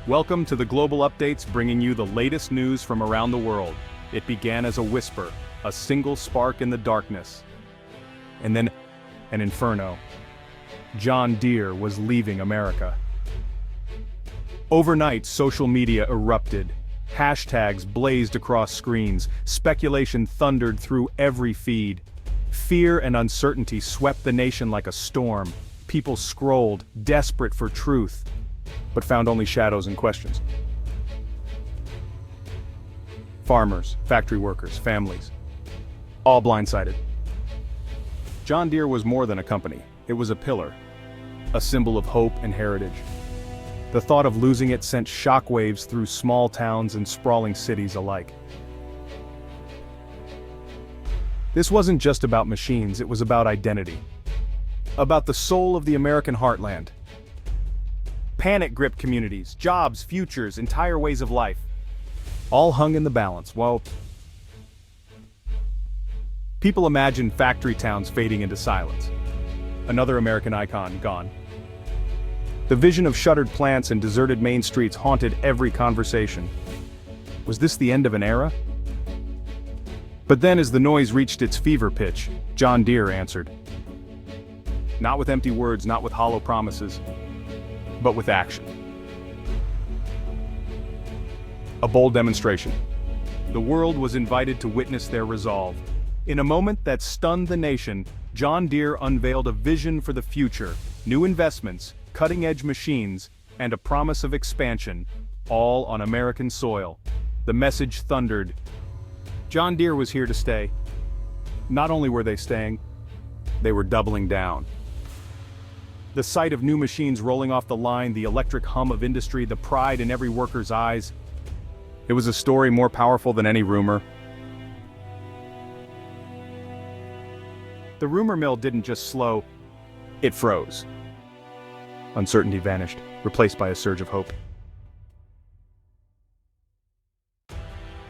Welcome to the Global Updates, bringing you the latest news from around the world. It began as a whisper, a single spark in the darkness. And then, an inferno. John Deere was leaving America. Overnight, social media erupted. Hashtags blazed across screens. Speculation thundered through every feed. Fear and uncertainty swept the nation like a storm. People scrolled, desperate for truth, but found only shadows and questions. Farmers, factory workers, families, all blindsided. John Deere was more than a company. It was a pillar, a symbol of hope and heritage. The thought of losing it sent shockwaves through small towns and sprawling cities alike. This wasn't just about machines, it was about identity. About the soul of the American heartland. Panic gripped communities, jobs, futures, entire ways of life. All hung in the balance, while people imagined factory towns fading into silence. Another American icon gone. The vision of shuttered plants and deserted main streets haunted every conversation. Was this the end of an era? But then, as the noise reached its fever pitch, John Deere answered. Not with empty words, not with hollow promises, but with action. A bold demonstration. The world was invited to witness their resolve. In a moment that stunned the nation, John Deere unveiled a vision for the future, new investments, cutting-edge machines, and a promise of expansion, all on American soil. The message thundered. John Deere was here to stay. Not only were they staying, they were doubling down. The sight of new machines rolling off the line, the electric hum of industry, the pride in every worker's eyes. It was a story more powerful than any rumor. The rumor mill didn't just slow, it froze. Uncertainty vanished, replaced by a surge of hope.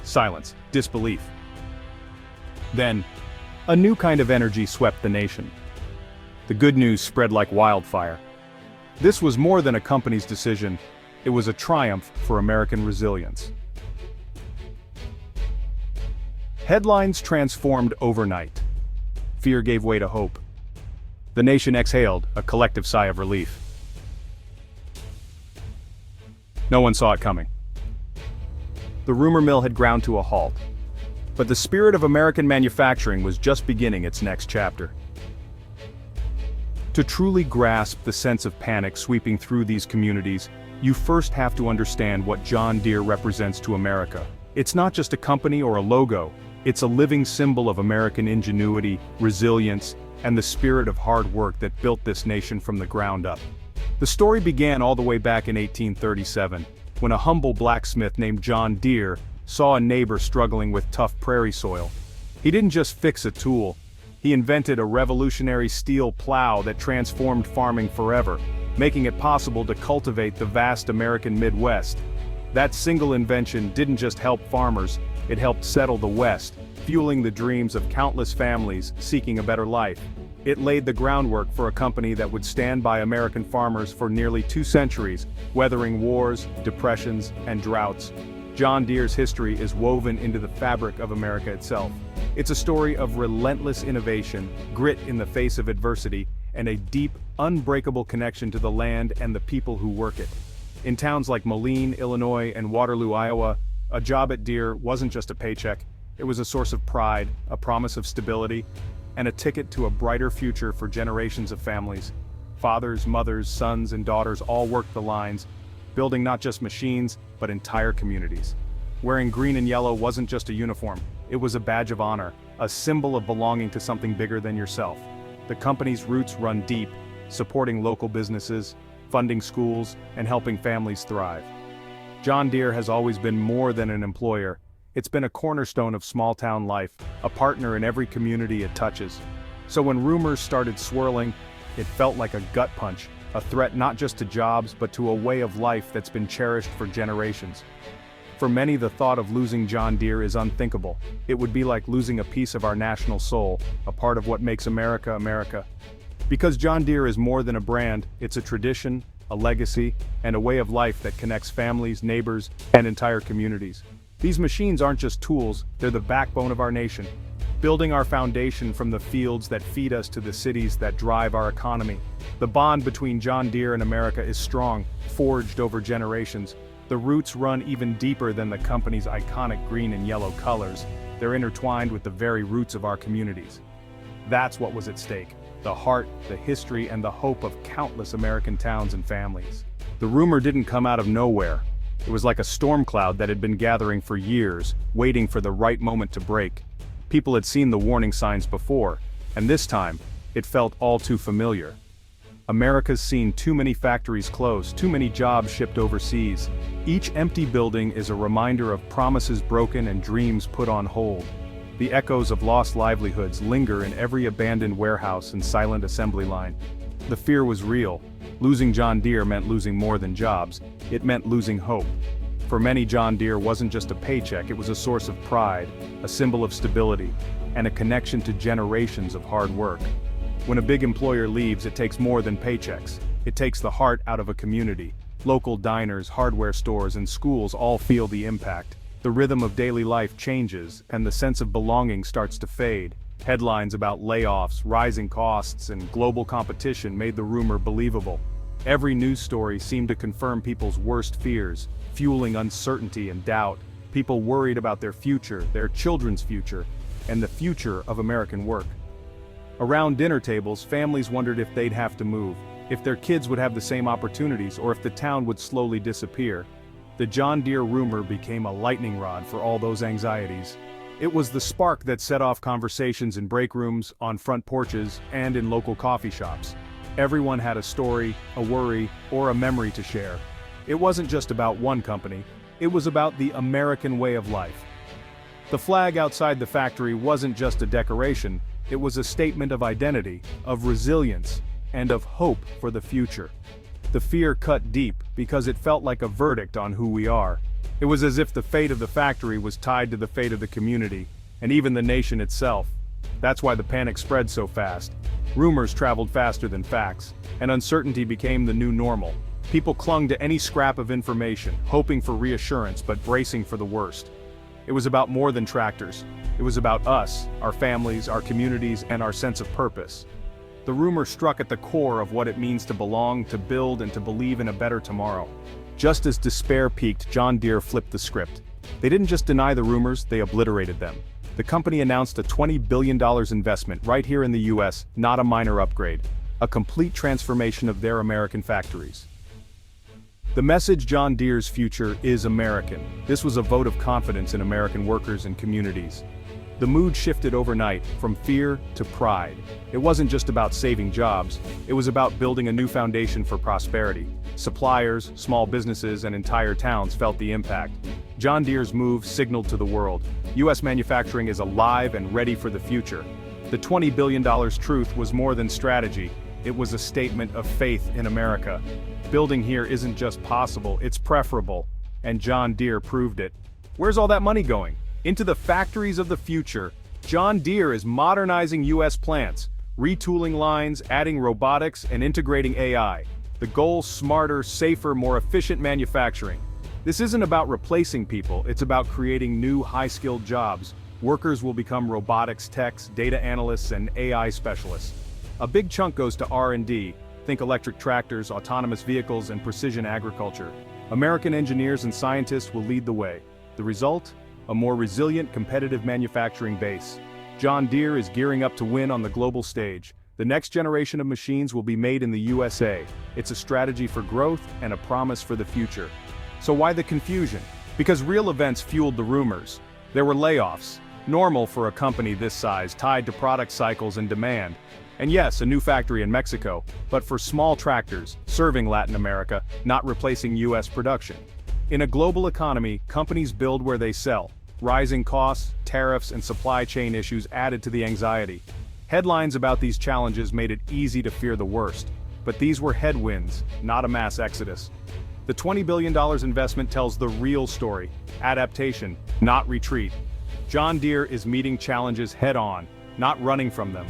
Silence, disbelief. Then, a new kind of energy swept the nation. The good news spread like wildfire. This was more than a company's decision, it was a triumph for American resilience. Headlines transformed overnight. Fear gave way to hope. The nation exhaled, a collective sigh of relief. No one saw it coming. The rumor mill had ground to a halt. But the spirit of American manufacturing was just beginning its next chapter. To truly grasp the sense of panic sweeping through these communities, you first have to understand what John Deere represents to America. It's not just a company or a logo, it's a living symbol of American ingenuity, resilience, and the spirit of hard work that built this nation from the ground up. The story began all the way back in 1837, when a humble blacksmith named John Deere saw a neighbor struggling with tough prairie soil. He didn't just fix a tool, he invented a revolutionary steel plow that transformed farming forever, making it possible to cultivate the vast American Midwest. That single invention didn't just help farmers, it helped settle the West, fueling the dreams of countless families seeking a better life. It laid the groundwork for a company that would stand by American farmers for nearly 2 centuries, weathering wars, depressions, and droughts. John Deere's history is woven into the fabric of America itself. It's a story of relentless innovation, grit in the face of adversity, and a deep, unbreakable connection to the land and the people who work it. In towns like Moline, Illinois, and Waterloo, Iowa, a job at Deere wasn't just a paycheck, it was a source of pride, a promise of stability, and a ticket to a brighter future for generations of families. Fathers, mothers, sons, and daughters all worked the lines, building not just machines, but entire communities. Wearing green and yellow wasn't just a uniform, it was a badge of honor, a symbol of belonging to something bigger than yourself. The company's roots run deep, supporting local businesses, funding schools, and helping families thrive. John Deere has always been more than an employer. It's been a cornerstone of small-town life, a partner in every community it touches. So when rumors started swirling, it felt like a gut punch, a threat not just to jobs but to a way of life that's been cherished for generations. For many, the thought of losing John Deere is unthinkable. It would be like losing a piece of our national soul, a part of what makes America, America. Because John Deere is more than a brand, it's a tradition, a legacy, and a way of life that connects families, neighbors, and entire communities. These machines aren't just tools, they're the backbone of our nation, building our foundation from the fields that feed us to the cities that drive our economy. The bond between John Deere and America is strong, forged over generations. The roots run even deeper than the company's iconic green and yellow colors. They're intertwined with the very roots of our communities. That's what was at stake: the heart, the history, and the hope of countless American towns and families. The rumor didn't come out of nowhere. It was like a storm cloud that had been gathering for years, waiting for the right moment to break. People had seen the warning signs before, and this time, it felt all too familiar. America's seen too many factories close, too many jobs shipped overseas. Each empty building is a reminder of promises broken and dreams put on hold. The echoes of lost livelihoods linger in every abandoned warehouse and silent assembly line. The fear was real. Losing John Deere meant losing more than jobs. It meant losing hope. For many, John Deere wasn't just a paycheck, it was a source of pride, a symbol of stability, and a connection to generations of hard work. When a big employer leaves, it takes more than paychecks. It takes the heart out of a community. Local diners, hardware stores, and schools all feel the impact. The rhythm of daily life changes, and the sense of belonging starts to fade. Headlines about layoffs, rising costs, and global competition made the rumor believable. Every news story seemed to confirm people's worst fears, fueling uncertainty and doubt. People worried about their future, their children's future, and the future of American work. Around dinner tables, families wondered if they'd have to move, if their kids would have the same opportunities, or if the town would slowly disappear. The John Deere rumor became a lightning rod for all those anxieties. It was the spark that set off conversations in break rooms, on front porches, and in local coffee shops. Everyone had a story, a worry, or a memory to share. It wasn't just about one company, it was about the American way of life. The flag outside the factory wasn't just a decoration, it was a statement of identity, of resilience, and of hope for the future. The fear cut deep because it felt like a verdict on who we are. It was as if the fate of the factory was tied to the fate of the community, and even the nation itself. That's why the panic spread so fast. Rumors traveled faster than facts, and uncertainty became the new normal. People clung to any scrap of information, hoping for reassurance but bracing for the worst. It was about more than tractors. It was about us, our families, our communities, and our sense of purpose. The rumor struck at the core of what it means to belong, to build, and to believe in a better tomorrow. Just as despair peaked, John Deere flipped the script. They didn't just deny the rumors, they obliterated them. The company announced a $20 billion investment right here in the US, not a minor upgrade. A complete transformation of their American factories. The message: John Deere's future is American. This was a vote of confidence in American workers and communities. The mood shifted overnight, from fear to pride. It wasn't just about saving jobs, it was about building a new foundation for prosperity. Suppliers, small businesses, and entire towns felt the impact. John Deere's move signaled to the world: U.S. manufacturing is alive and ready for the future. The $20 billion truth was more than strategy, it was a statement of faith in America. Building here isn't just possible, it's preferable. And John Deere proved it. Where's all that money going? Into the factories of the future. John Deere is modernizing U.S. plants, retooling lines, adding robotics, and integrating AI. The goal: smarter, safer, more efficient manufacturing. This isn't about replacing people, it's about creating new high-skilled jobs. Workers will become robotics techs, data analysts, and AI specialists. A big chunk goes to R&D, think electric tractors, autonomous vehicles, and precision agriculture. American engineers and scientists will lead the way. The result? A more resilient, competitive manufacturing base. John Deere is gearing up to win on the global stage. The next generation of machines will be made in the USA. It's a strategy for growth and a promise for the future. So why the confusion? Because real events fueled the rumors. There were layoffs, normal for a company this size, tied to product cycles and demand. And yes, a new factory in Mexico, but for small tractors, serving Latin America, not replacing US production. In a global economy, companies build where they sell. Rising costs, tariffs, and supply chain issues added to the anxiety. Headlines about these challenges made it easy to fear the worst. But these were headwinds, not a mass exodus. The $20 billion investment tells the real story: adaptation, not retreat. John Deere is meeting challenges head-on, not running from them.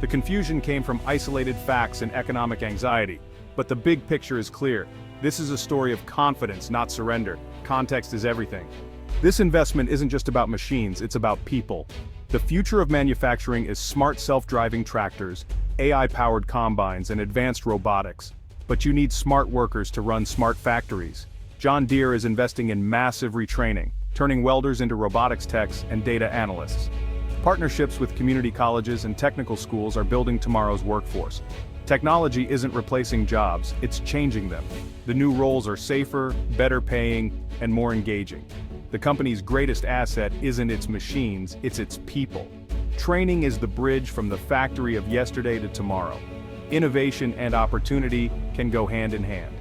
The confusion came from isolated facts and economic anxiety. But the big picture is clear. This is a story of confidence, not surrender. Context is everything. This investment isn't just about machines, it's about people. The future of manufacturing is smart self-driving tractors, AI-powered combines, and advanced robotics. But you need smart workers to run smart factories. John Deere is investing in massive retraining, turning welders into robotics techs and data analysts. Partnerships with community colleges and technical schools are building tomorrow's workforce. Technology isn't replacing jobs, it's changing them. The new roles are safer, better paying, and more engaging. The company's greatest asset isn't its machines, it's its people. Training is the bridge from the factory of yesterday to tomorrow. Innovation and opportunity can go hand in hand.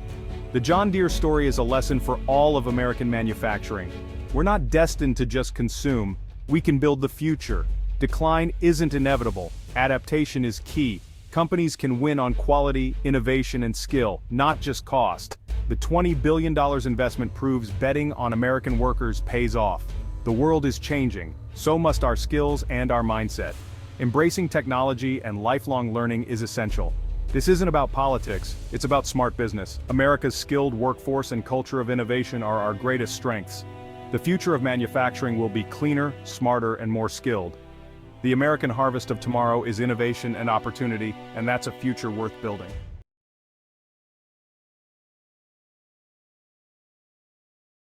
The John Deere story is a lesson for all of American manufacturing. We're not destined to just consume, we can build the future. Decline isn't inevitable, adaptation is key. Companies can win on quality, innovation, and skill, not just cost. The $20 billion investment proves betting on American workers pays off. The world is changing, so must our skills and our mindset. Embracing technology and lifelong learning is essential. This isn't about politics, it's about smart business. America's skilled workforce and culture of innovation are our greatest strengths. The future of manufacturing will be cleaner, smarter, and more skilled. The American harvest of tomorrow is innovation and opportunity, and that's a future worth building.